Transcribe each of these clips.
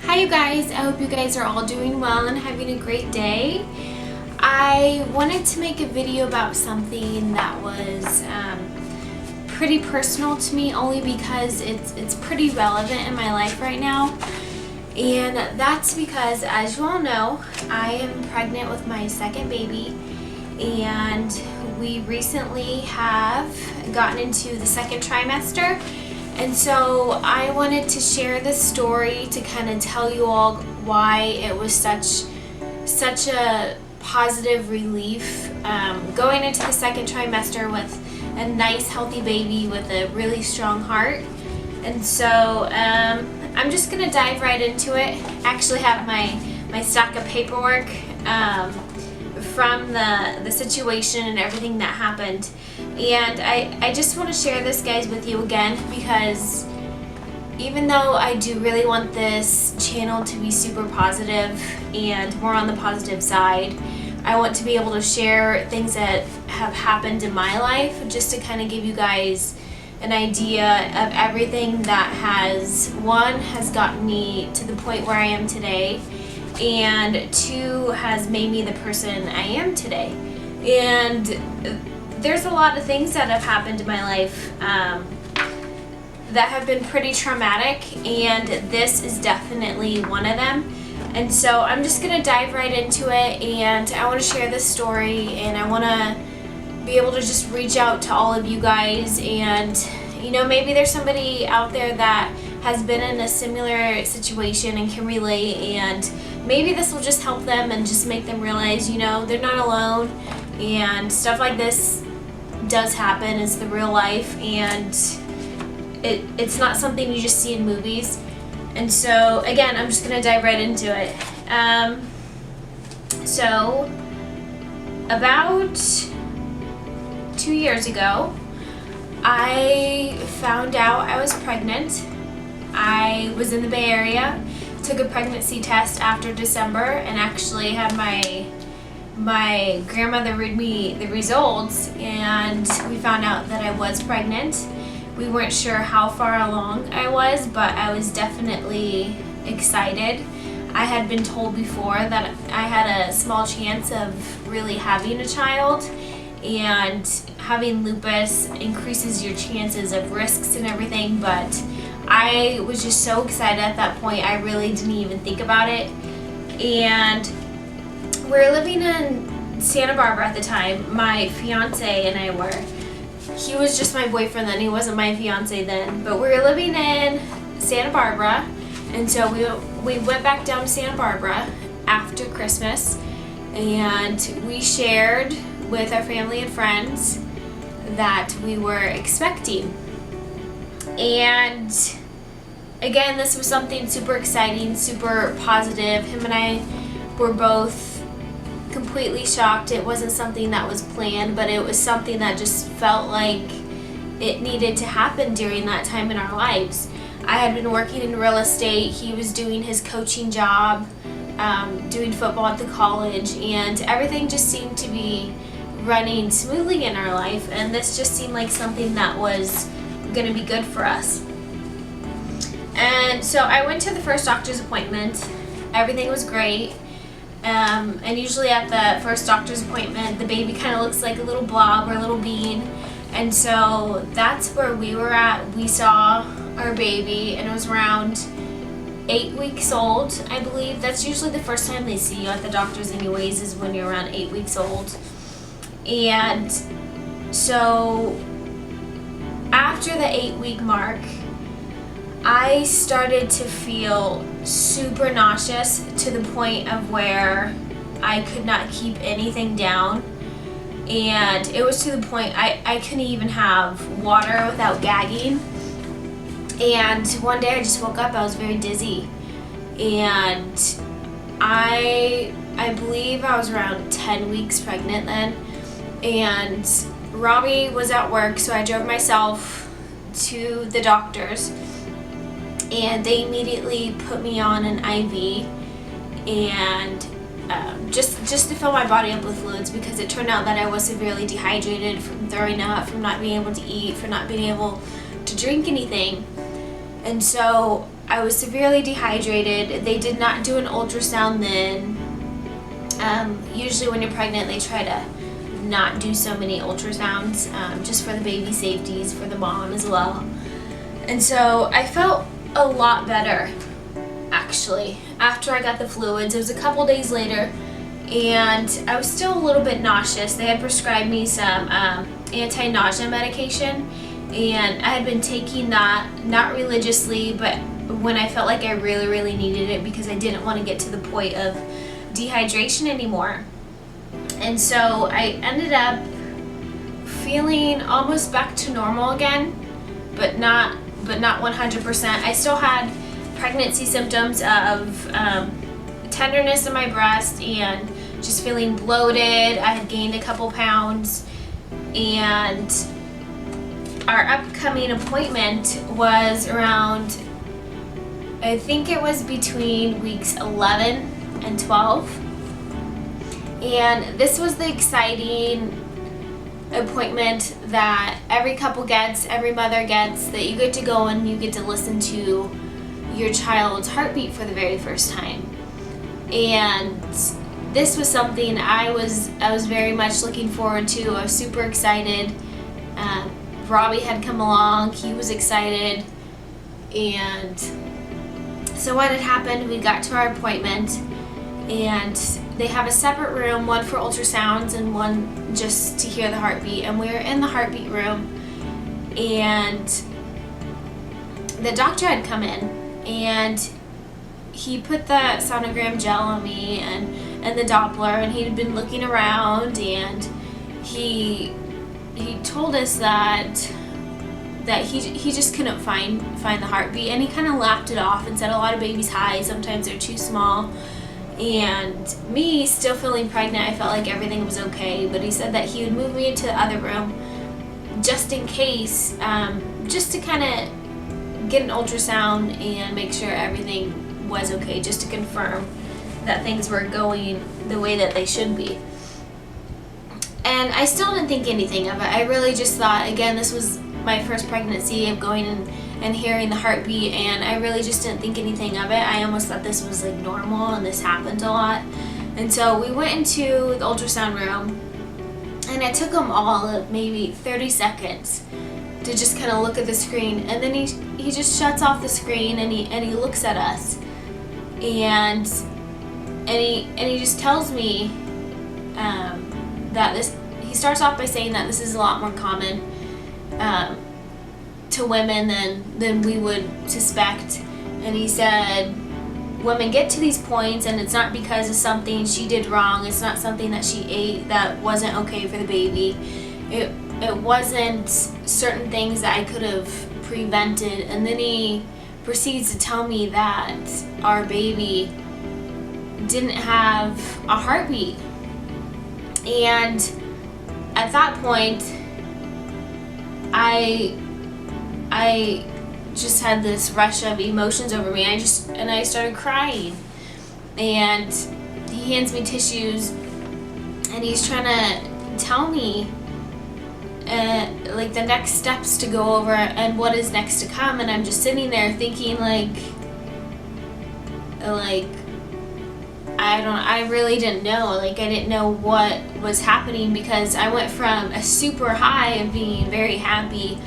Hi you guys, I hope you guys are all doing well and having a great day. I wanted to make a video about something that was pretty personal to me, only because it's pretty relevant in my life right now. And that's because, as you all know, I am pregnant with my second baby, and we recently have gotten into the second trimester. And so I wanted to share this story to kind of tell you all why it was such a positive relief going into the second trimester with a nice healthy baby with a really strong heart. And so I'm just gonna dive right into it. I actually have my stack of paperwork from the situation and everything that happened. And I just want to share this, guys, with you again, because even though I do really want this channel to be super positive and more on the positive side, I want to be able to share things that have happened in my life, just to kind of give you guys an idea of everything that has gotten me to the point where I am today, and two, has made me the person I am today. And there's a lot of things that have happened in my life that have been pretty traumatic, and this is definitely one of them. And so I'm just gonna dive right into it, and I want to share this story, and I want to be able to just reach out to all of you guys. And maybe there's somebody out there that has been in a similar situation and can relate, and maybe this will just help them and just make them realize they're not alone, and stuff like this does happen. It's the real life, and it's not something you just see in movies. And so again, I'm just gonna dive right into it. So about 2 years ago, I found out I was pregnant. I was in the Bay Area, took a pregnancy test after December, and actually had my grandmother read me the results, and we found out that I was pregnant. We weren't sure how far along I was, but I was definitely excited. I had been told before that I had a small chance of really having a child, and having lupus increases your chances of risks and everything, but I was just so excited at that point, I really didn't even think about it. And we were living in Santa Barbara at the time. My fiance and I were. He was just my boyfriend then, he wasn't my fiance then, but we were living in Santa Barbara. And so we went back down to Santa Barbara after Christmas, and we shared with our family and friends that we were expecting. And again, this was something super exciting, super positive. Him and I were both completely shocked. It wasn't something that was planned, but it was something that just felt like it needed to happen during that time in our lives. I had been working in real estate. He was doing his coaching job, doing football at the college, and everything just seemed to be running smoothly in our life, and this just seemed like something that was going to be good for us. And so I went to the first doctor's appointment. Everything was great. And usually at the first doctor's appointment, the baby kind of looks like a little blob or a little bean. And so that's where we were at. We saw our baby, and it was around 8 weeks old, I believe. That's usually the first time they see you at the doctor's anyways, is when you're around 8 weeks old. And so after the 8-week mark, I started to feel super nauseous, to the point of where I could not keep anything down. And it was to the point I couldn't even have water without gagging. And one day I just woke up, I was very dizzy. And I believe I was around 10 weeks pregnant then. And Robbie was at work, so I drove myself to the doctor's, and they immediately put me on an IV, and just to fill my body up with fluids, because it turned out that I was severely dehydrated from throwing up, from not being able to eat, from not being able to drink anything. And so I was severely dehydrated. They did not do an ultrasound then. Usually when you're pregnant, they try to not do so many ultrasounds, just for the baby safeties, for the mom as well. And so I felt a lot better, actually, after I got the fluids. It was a couple days later, and I was still a little bit nauseous. They had prescribed me some anti-nausea medication, and I had been taking that, not religiously, but when I felt like I really, really needed it, because I didn't want to get to the point of dehydration anymore. And so I ended up feeling almost back to normal again, but not 100%. I still had pregnancy symptoms of tenderness in my breast and just feeling bloated. I had gained a couple pounds, and our upcoming appointment was around, I think it was between weeks 11 and 12. And this was the exciting appointment that every couple gets, every mother gets, that you get to go and you get to listen to your child's heartbeat for the very first time. And this was something I was very much looking forward to. I was super excited. Robbie had come along, he was excited. And so what had happened, we got to our appointment, and they have a separate room, one for ultrasounds and one just to hear the heartbeat. And we were in the heartbeat room, and the doctor had come in, and he put the sonogram gel on me and the Doppler, and he had been looking around, and he told us that he just couldn't find the heartbeat, and he kind of laughed it off and said a lot of babies high, sometimes they're too small. And me, still feeling pregnant, I felt like everything was okay, but he said that he would move me into the other room just in case, just to kind of get an ultrasound and make sure everything was okay, just to confirm that things were going the way that they should be. And I still didn't think anything of it. I really just thought, again, this was my first pregnancy of going and hearing the heartbeat, and I really just didn't think anything of it. I almost thought this was like normal, and this happened a lot. And so we went into the ultrasound room, and it took him all maybe 30 seconds to just kind of look at the screen, and then he just shuts off the screen, and he looks at us, and he just tells me that he starts off by saying that this is a lot more common to women than we would suspect. And he said women get to these points, and it's not because of something she did wrong, it's not something that she ate that wasn't okay for the baby, it wasn't certain things that I could have prevented. And then he proceeds to tell me that our baby didn't have a heartbeat. And at that point, I just had this rush of emotions over me. I started crying. And he hands me tissues, and he's trying to tell me like the next steps to go over and what is next to come. And I'm just sitting there thinking like I really didn't know. Like, I didn't know what was happening, because I went from a super high of being very happy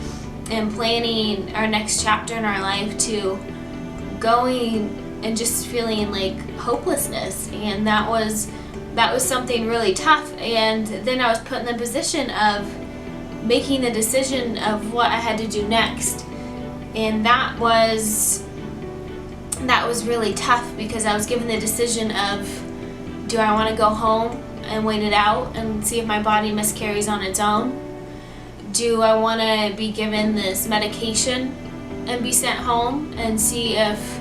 and planning our next chapter in our life to going and just feeling like hopelessness. And that was something really tough. And then I was put in the position of making the decision of what I had to do next. And that was really tough, because I was given the decision of, do I want to go home and wait it out and see if my body miscarries on its own? Do I want to be given this medication and be sent home and see if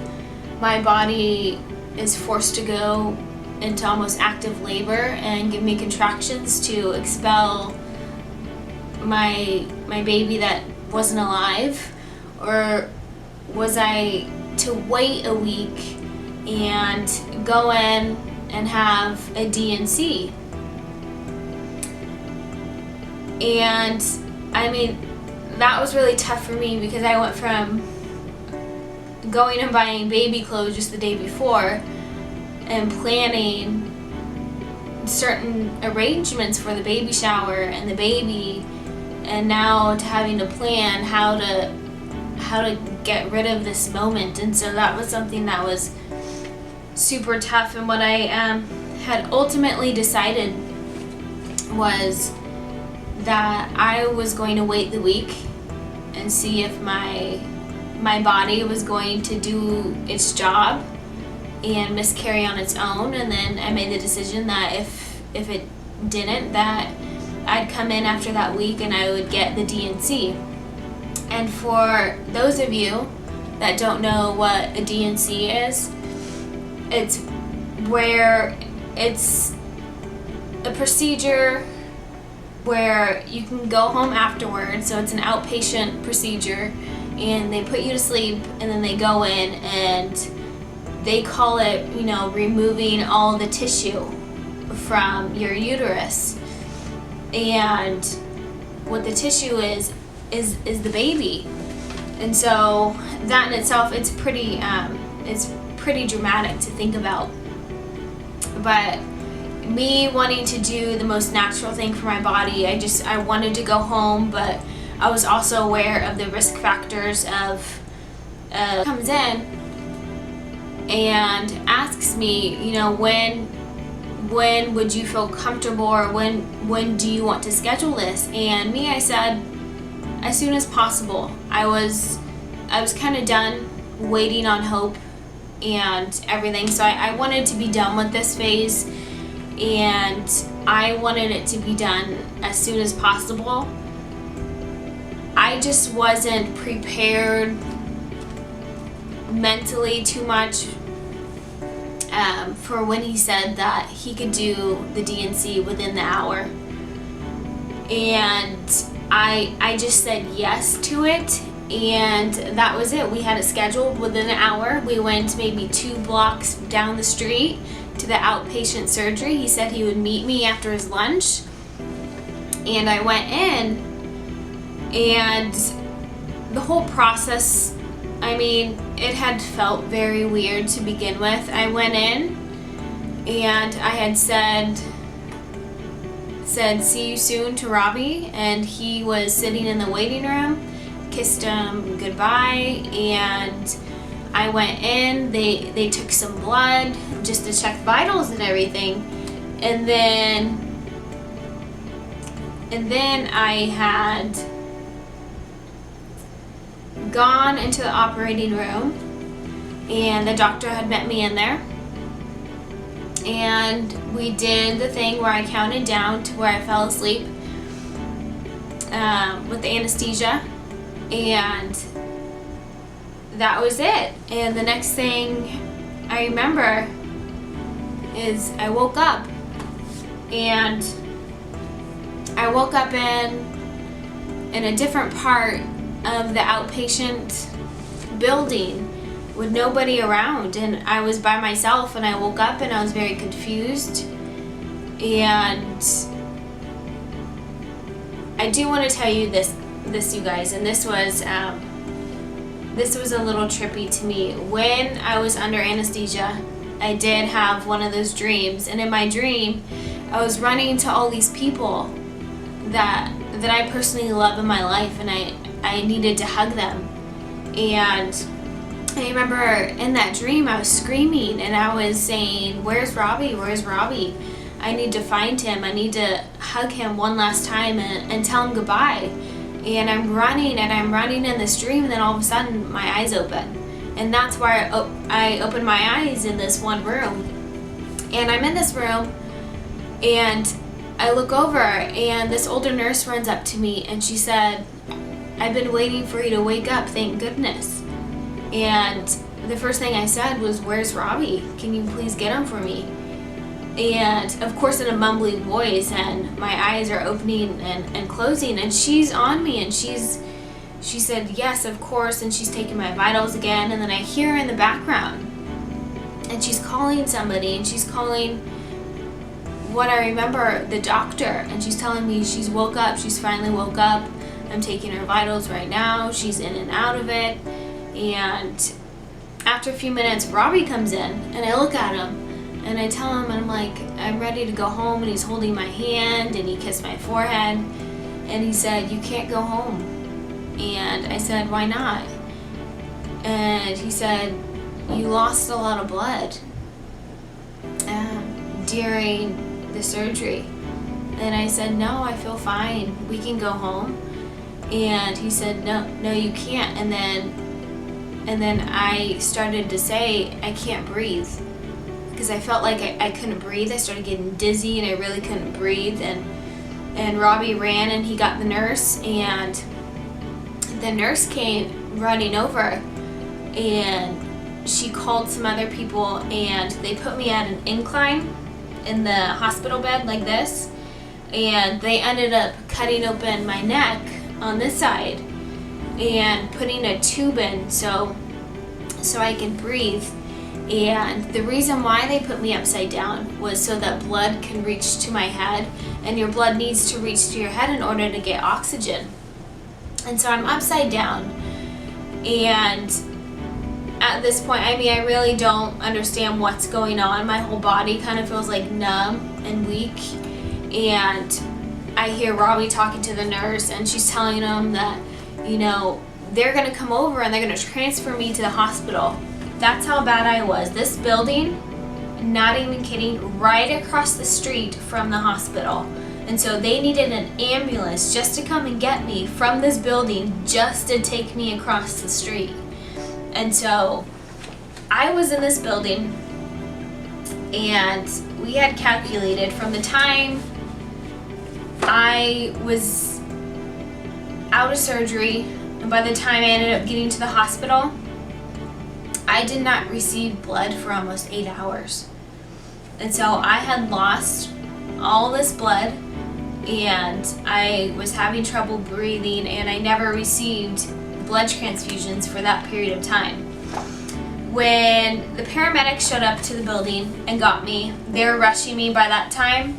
my body is forced to go into almost active labor and give me contractions to expel my baby that wasn't alive? Or was I to wait a week and go in and have a D&C? And I mean, that was really tough for me, because I went from going and buying baby clothes just the day before and planning certain arrangements for the baby shower and the baby, and now to having to plan how to get rid of this moment. And so that was something that was super tough. And what I had ultimately decided was that I was going to wait the week and see if my body was going to do its job and miscarry on its own. And then I made the decision that if it didn't, that I'd come in after that week and I would get the D&C. And for those of you that don't know what a D&C is, it's where it's a procedure where you can go home afterwards. So it's an outpatient procedure, and they put you to sleep, and then they go in and they call it, removing all the tissue from your uterus. And what the tissue is the baby. And so that in itself, it's pretty dramatic to think about. But me wanting to do the most natural thing for my body, I wanted to go home, but I was also aware of the risk factors of comes in and asks me, when would you feel comfortable, or when do you want to schedule this? And I said, as soon as possible. I was kind of done waiting on hope and everything. So I wanted to be done with this phase, and I wanted it to be done as soon as possible. I just wasn't prepared mentally too much for when he said that he could do the D&C within the hour. And I just said yes to it, and that was it. We had it scheduled within an hour. We went maybe 2 blocks down the street to the outpatient surgery. He said he would meet me after his lunch, and I went in, and the whole process, it had felt very weird to begin with. I went in and I had said see you soon to Robbie, and he was sitting in the waiting room. Kissed him goodbye, and I went in. They took some blood just to check vitals and everything, and then I had gone into the operating room, and the doctor had met me in there, and we did the thing where I counted down to where I fell asleep with the anesthesia, and that was it. And the next thing I remember is I woke up, and I woke up in a different part of the outpatient building with nobody around, and I was by myself, and I woke up and I was very confused. And I do want to tell you this you guys, and this was a little trippy to me. When I was under anesthesia, I did have one of those dreams, and in my dream I was running to all these people that I personally love in my life, and I needed to hug them. And I remember in that dream I was screaming, and I was saying, where's Robbie? Where's Robbie? I need to find him. I need to hug him one last time and tell him goodbye. And I'm running in this dream, and then all of a sudden my eyes open. And that's where I opened my eyes in this one room. And I'm in this room, and I look over, and this older nurse runs up to me, and she said, I've been waiting for you to wake up, thank goodness. And the first thing I said was, where's Robbie? Can you please get him for me? And of course in a mumbly voice, and my eyes are opening and closing, and she's on me, and she said, yes, of course, and she's taking my vitals again. And then I hear her in the background, and she's calling somebody, and she's calling what I remember, the doctor, and she's telling me she's woke up, she's finally woke up. I'm taking her vitals right now. She's in and out of it. And after a few minutes, Robbie comes in, and I look at him, and I tell him, I'm like, I'm ready to go home, and he's holding my hand, and he kissed my forehead, and he said, you can't go home. And I said, why not? And he said, you lost a lot of blood during the surgery. And I said, no, I feel fine. We can go home. And he said, no, you can't. And then I started to say, I can't breathe. Because I felt like I couldn't breathe. I started getting dizzy and I really couldn't breathe. And Robbie ran and he got the nurse. And the nurse came running over. And she called some other people. And they put me at an incline in the hospital bed like this. And they ended up cutting open my neck on this side and putting a tube in so I can breathe. And the reason why they put me upside down was so that blood can reach to my head, and your blood needs to reach to your head in order to get oxygen. And so I'm upside down, and at this point, I mean, I really don't understand what's going on. My whole body kind of feels like numb and weak. And I hear Robbie talking to the nurse, and she's telling him that, you know, they're going to come over and they're going to transfer me to the hospital. That's how bad I was. This building, not even kidding, right across the street from the hospital. And so they needed an ambulance just to come and get me from this building just to take me across the street. And so I was in this building, and we had calculated from the time I was out of surgery, and by the time I ended up getting to the hospital, I did not receive blood for almost 8 hours. And so I had lost all this blood, and I was having trouble breathing, and I never received blood transfusions for that period of time. When the paramedics showed up to the building and got me, they were rushing me by that time.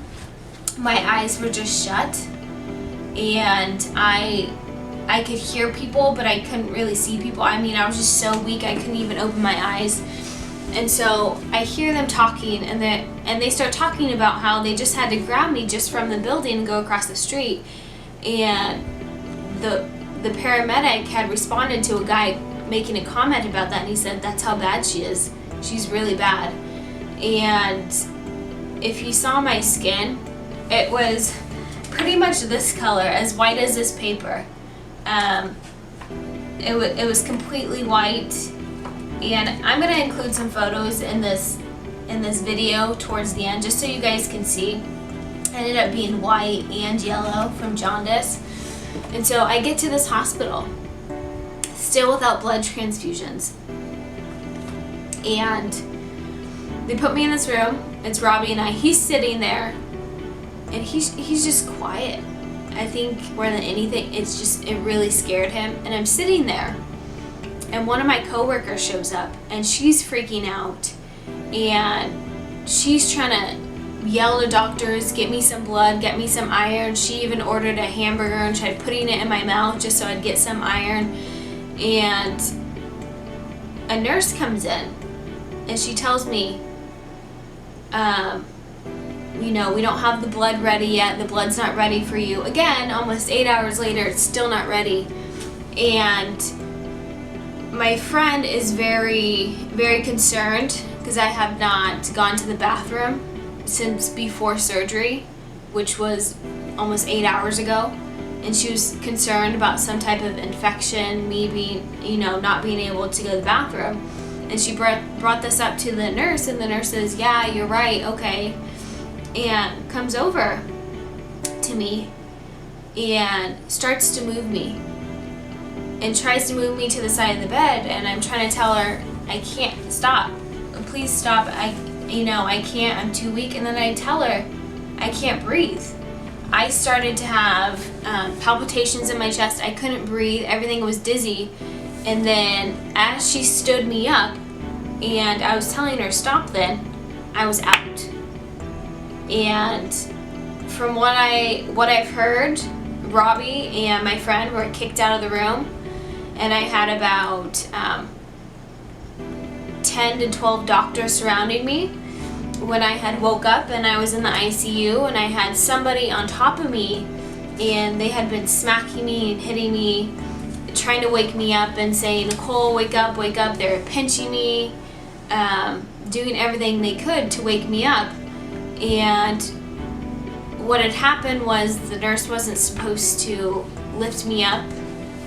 My eyes were just shut, and I could hear people, but I couldn't really see people. I mean, I was just so weak, I couldn't even open my eyes. And so I hear them talking, and they start talking about how they just had to grab me just from the building and go across the street. And the paramedic had responded to a guy making a comment about that, and he said, that's how bad she is. She's really bad. And if you saw my skin, it was pretty much this color, as white as this paper. It was completely white, and I'm gonna include some photos in this video towards the end, just so you guys can see. It ended up being white and yellow from jaundice. And so I get to this hospital, still without blood transfusions, and they put me in this room. It's Robbie and I. He's sitting there, and he's just quiet. I think more than anything, it really scared him. And I'm sitting there, and one of my coworkers shows up, and she's freaking out, and she's trying to yell to doctors, get me some blood, get me some iron. She even ordered a hamburger and tried putting it in my mouth just so I'd get some iron. And a nurse comes in, and she tells me, you know, we don't have the blood ready yet. The blood's not ready for you. Again, almost 8 hours later, it's still not ready. And my friend is very, very concerned because I have not gone to the bathroom since before surgery, which was almost 8 hours ago. And she was concerned about some type of infection, me being, you know, not being able to go to the bathroom. And she brought this up to the nurse, and the nurse says, yeah, you're right, okay. And comes over to me and starts to move me and tries to move me to the side of the bed, and I'm trying to tell her, I can't, stop, please stop, I can't, I'm too weak. And then I tell her, I can't breathe. I started to have palpitations in my chest. I couldn't breathe, everything was dizzy. And then as she stood me up and I was telling her stop, then I was out. And from what I've heard, Robbie and my friend were kicked out of the room, and I had about 10 to 12 doctors surrounding me when I had woke up and I was in the ICU, and I had somebody on top of me, and they had been smacking me and hitting me, trying to wake me up and saying, "Nicole, wake up, wake up." They were pinching me, doing everything they could to wake me up. And what had happened was the nurse wasn't supposed to lift me up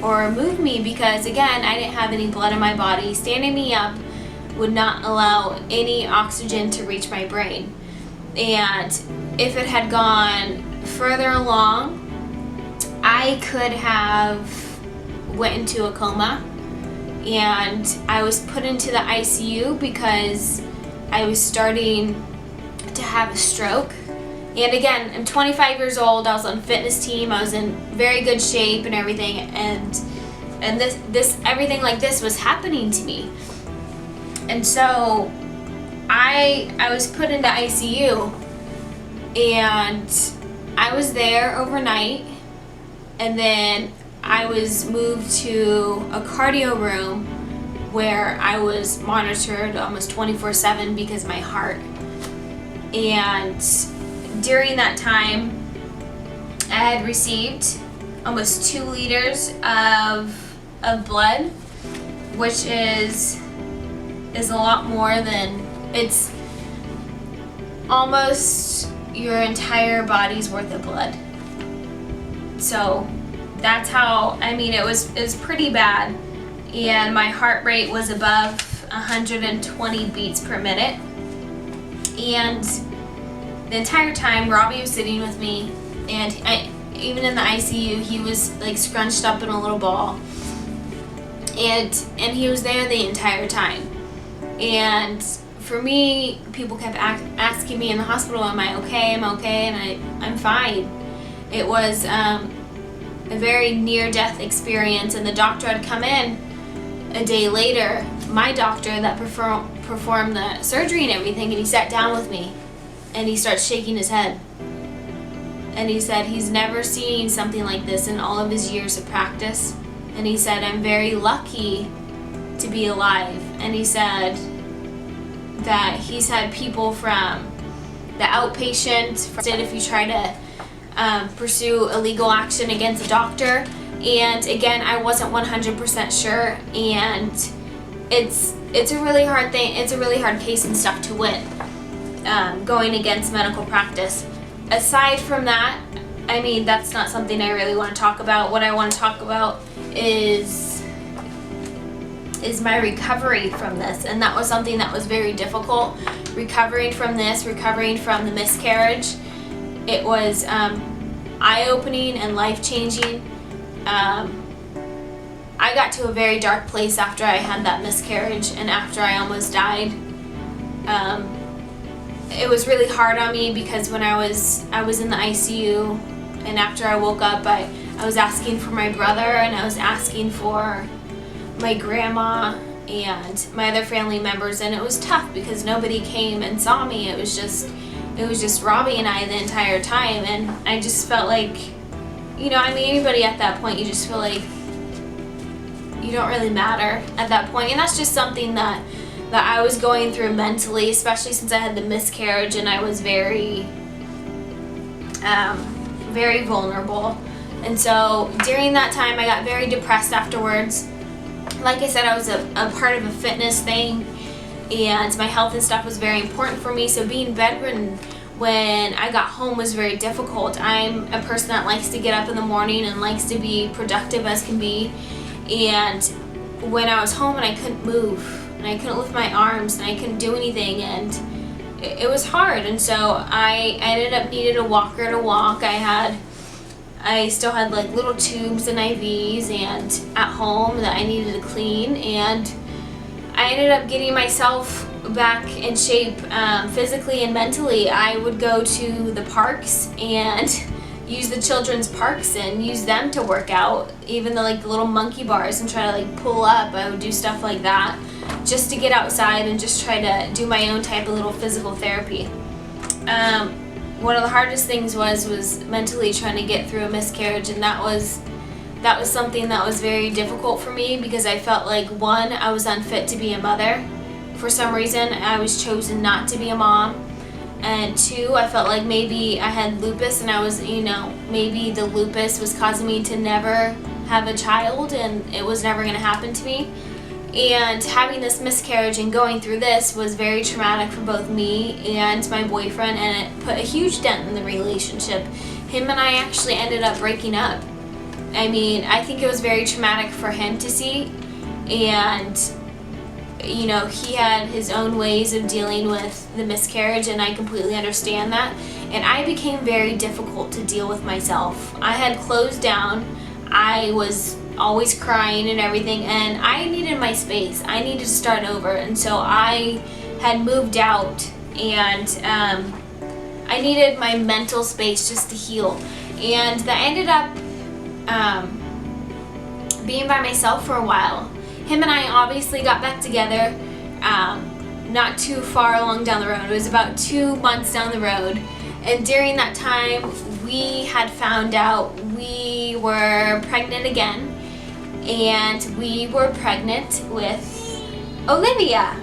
or move me because, again, I didn't have any blood in my body. Standing me up would not allow any oxygen to reach my brain. And if it had gone further along, I could have went into a coma, and I was put into the ICU because I was starting to have a stroke. And again, I'm 25 years old. I was on a fitness team. I was in very good shape and everything, and this everything like this was happening to me. And so I was put into ICU, and I was there overnight, and then I was moved to a cardio room where I was monitored almost 24/7 because of my heart. And during that time, I had received almost 2 liters of blood, which is a lot more than, it's almost your entire body's worth of blood. So that's how, I mean, it was pretty bad. And my heart rate was above 120 beats per minute. And the entire time, Robbie was sitting with me, and even in the ICU, he was like scrunched up in a little ball. And he was there the entire time. And for me, people kept asking me in the hospital, "Am I okay? Am I okay?" And I'm fine. It was a very near-death experience, and the doctor had come in a day later, my doctor that performed the surgery and everything, and he sat down with me, and he starts shaking his head. And he said he's never seen something like this in all of his years of practice. And he said, "I'm very lucky to be alive." And he said that he's had people from the outpatient, if you try to pursue illegal action against a doctor. And again, I wasn't 100% sure, and it's a really hard thing. It's a really hard case and stuff to win, going against medical practice. Aside from that, I mean, that's not something I really want to talk about. What I want to talk about is my recovery from this, and that was something that was very difficult. Recovering from this, recovering from the miscarriage, it was eye-opening and life-changing. I got to a very dark place after I had that miscarriage and after I almost died. It was really hard on me because when I was in the ICU, and after I woke up, I was asking for my brother, and I was asking for my grandma and my other family members, and it was tough because nobody came and saw me. It was just Robbie and I the entire time, and I just felt like, you know, I mean, anybody at that point, you just feel like you don't really matter at that point. And that's just something that I was going through mentally, especially since I had the miscarriage and I was very very vulnerable. And so during that time, I got very depressed afterwards. Like I said, I was a part of a fitness thing, and my health and stuff was very important for me. So being bedridden when I got home was very difficult. I'm a person that likes to get up in the morning and likes to be productive as can be. And when I was home and I couldn't move, and I couldn't lift my arms, and I couldn't do anything, and it was hard. And so I ended up needing a walker to walk. I still had like little tubes and IVs and at home that I needed to clean, and I ended up getting myself back in shape physically and mentally. I would go to the parks and use the children's parks and use them to work out, even the like the little monkey bars, and try to like pull up. I would do stuff like that just to get outside and just try to do my own type of little physical therapy. One of the hardest things was mentally trying to get through a miscarriage, and that was something that was very difficult for me because I felt like, one, I was unfit to be a mother, for some reason I was chosen not to be a mom. And 2, I felt like maybe I had lupus and I was, maybe the lupus was causing me to never have a child and it was never going to happen to me. And having this miscarriage and going through this was very traumatic for both me and my boyfriend, and it put a huge dent in the relationship. Him and I actually ended up breaking up. I mean, I think it was very traumatic for him to see, and he had his own ways of dealing with the miscarriage, and I completely understand that. And I became very difficult to deal with myself. I had closed down. I was always crying and everything, and I needed my space. I needed to start over, and so I had moved out, and I needed my mental space just to heal. And that ended up being by myself for a while. Him and I obviously got back together not too far along down the road. It was about 2 months down the road, and during that time we had found out we were pregnant again, and we were pregnant with Olivia.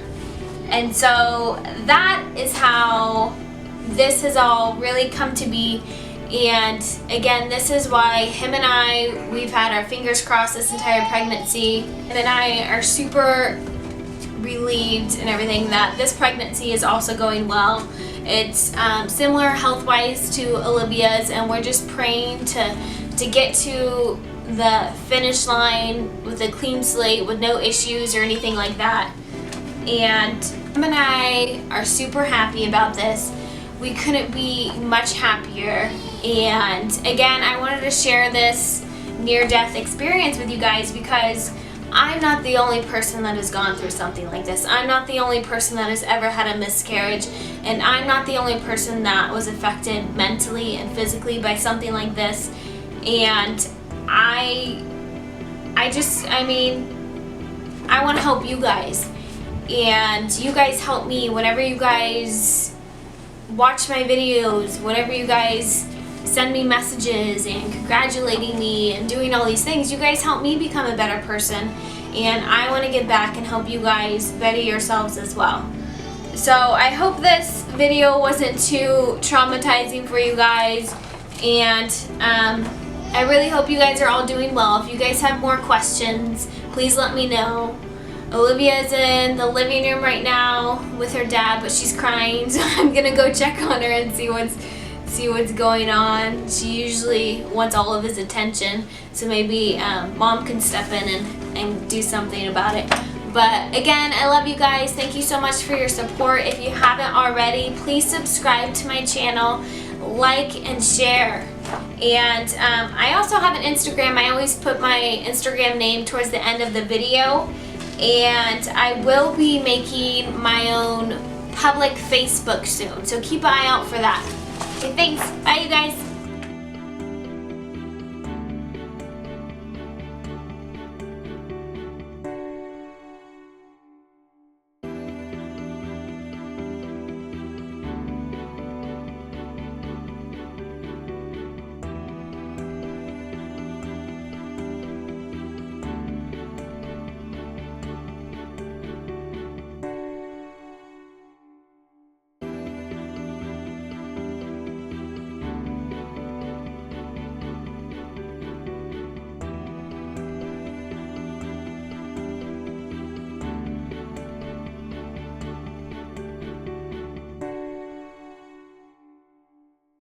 And so that is how this has all really come to be. And again, this is why him and I, we've had our fingers crossed this entire pregnancy. Him and I are super relieved and everything that this pregnancy is also going well. It's similar health-wise to Olivia's, and we're just praying to get to the finish line with a clean slate, with no issues or anything like that. And him and I are super happy about this. We couldn't be much happier. And again, I wanted to share this near-death experience with you guys because I'm not the only person that has gone through something like this. I'm not the only person that has ever had a miscarriage, and I'm not the only person that was affected mentally and physically by something like this. And I want to help you guys, and you guys help me whenever you guys watch my videos, whenever you guys send me messages and congratulating me and doing all these things. You guys help me become a better person, and I want to give back and help you guys better yourselves as well. So I hope this video wasn't too traumatizing for you guys, and I really hope you guys are all doing well. If you guys have more questions, please let me know. Olivia is in the living room right now with her dad, but she's crying, so I'm gonna go check on her and see what's going on. She usually wants all of his attention, so maybe mom can step in and do something about it. But again, I love you guys. Thank you so much for your support. If you haven't already, please subscribe to my channel, like and share. And I also have an Instagram. I always put my Instagram name towards the end of the video, and I will be making my own public Facebook soon, so keep an eye out for that. Okay, thanks. Bye, you guys.